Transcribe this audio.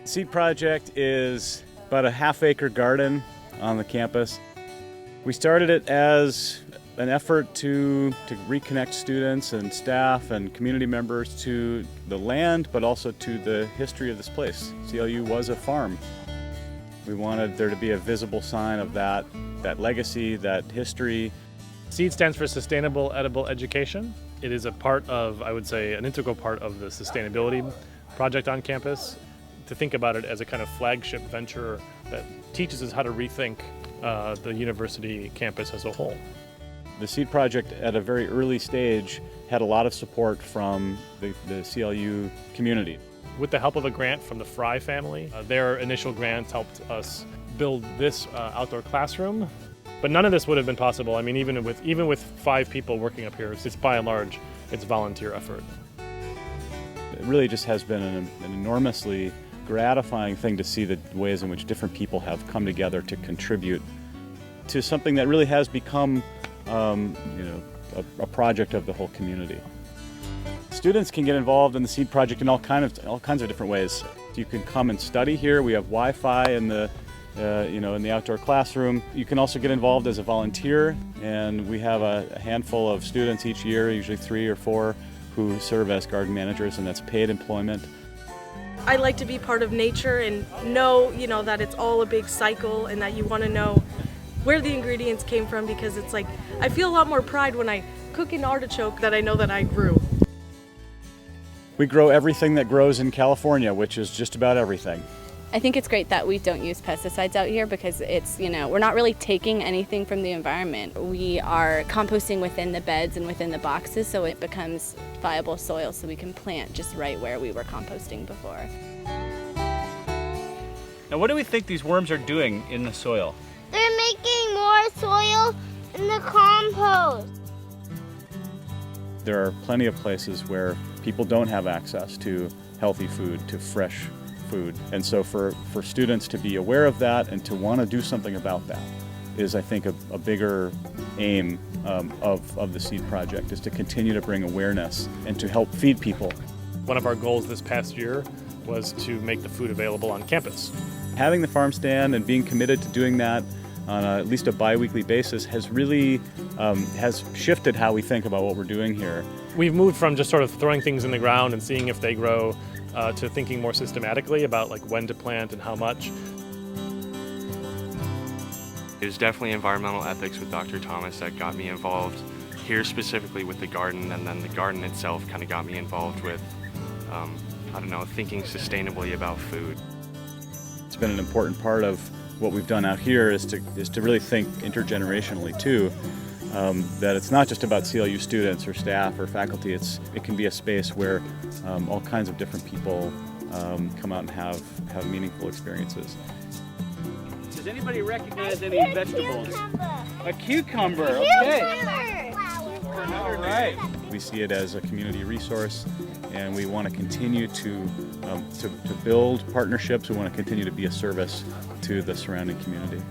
Seed Project is about a half-acre garden on the campus. We started it as an effort to reconnect students and staff and community members to the land, but also to the history of this place. CLU was a farm. We wanted there to be a visible sign of that legacy, that history. SEED stands for Sustainable Edible Education. It is a part of, I would say, an integral part of the sustainability project on campus. To think about it as a kind of flagship venture that teaches us how to rethink the university campus as a whole. The SEED Project at a very early stage had a lot of support from the CLU community. With the help of a grant from the Fry family, their initial grants helped us build this outdoor classroom. But none of this would have been possible. I mean, even with 5 people working up here, it's by and large, it's volunteer effort. It really just has been an enormously gratifying thing to see the ways in which different people have come together to contribute to something that really has become a project of the whole community. Students can get involved in the SEED Project in all kinds of different ways. You can come and study here. We have Wi-Fi in the outdoor classroom. You can also get involved as a volunteer, and we have a handful of students each year, usually 3 or 4, who serve as garden managers, and that's paid employment. I like to be part of nature and know, that it's all a big cycle and that you want to know where the ingredients came from, because it's like, I feel a lot more pride when I cook an artichoke that I know that I grew. We grow everything that grows in California, which is just about everything. I think it's great that we don't use pesticides out here because it's, we're not really taking anything from the environment. We are composting within the beds and within the boxes, so it becomes viable soil so we can plant just right where we were composting before. Now, what do we think these worms are doing in the soil? They're making more soil in the compost. There are plenty of places where people don't have access to healthy food, to fresh food. And so for students to be aware of that and to want to do something about that is, I think, a bigger aim of the SEED Project, is to continue to bring awareness and to help feed people. One of our goals this past year was to make the food available on campus. Having the farm stand and being committed to doing that on at least a bi-weekly basis has really has shifted how we think about what we're doing here. We've moved from just sort of throwing things in the ground and seeing if they grow to thinking more systematically about like when to plant and how much. It was definitely environmental ethics with Dr. Thomas that got me involved here, specifically with the garden, and then the garden itself kind of got me involved with, thinking sustainably about food. It's been an important part of what we've done out here is to really think intergenerationally too. That it's not just about CLU students or staff or faculty. It can be a space where all kinds of different people come out and have meaningful experiences. Does anybody recognize any vegetables? A cucumber. Okay. All right. We see it as a community resource, and we want to continue to build partnerships. We want to continue to be a service to the surrounding community.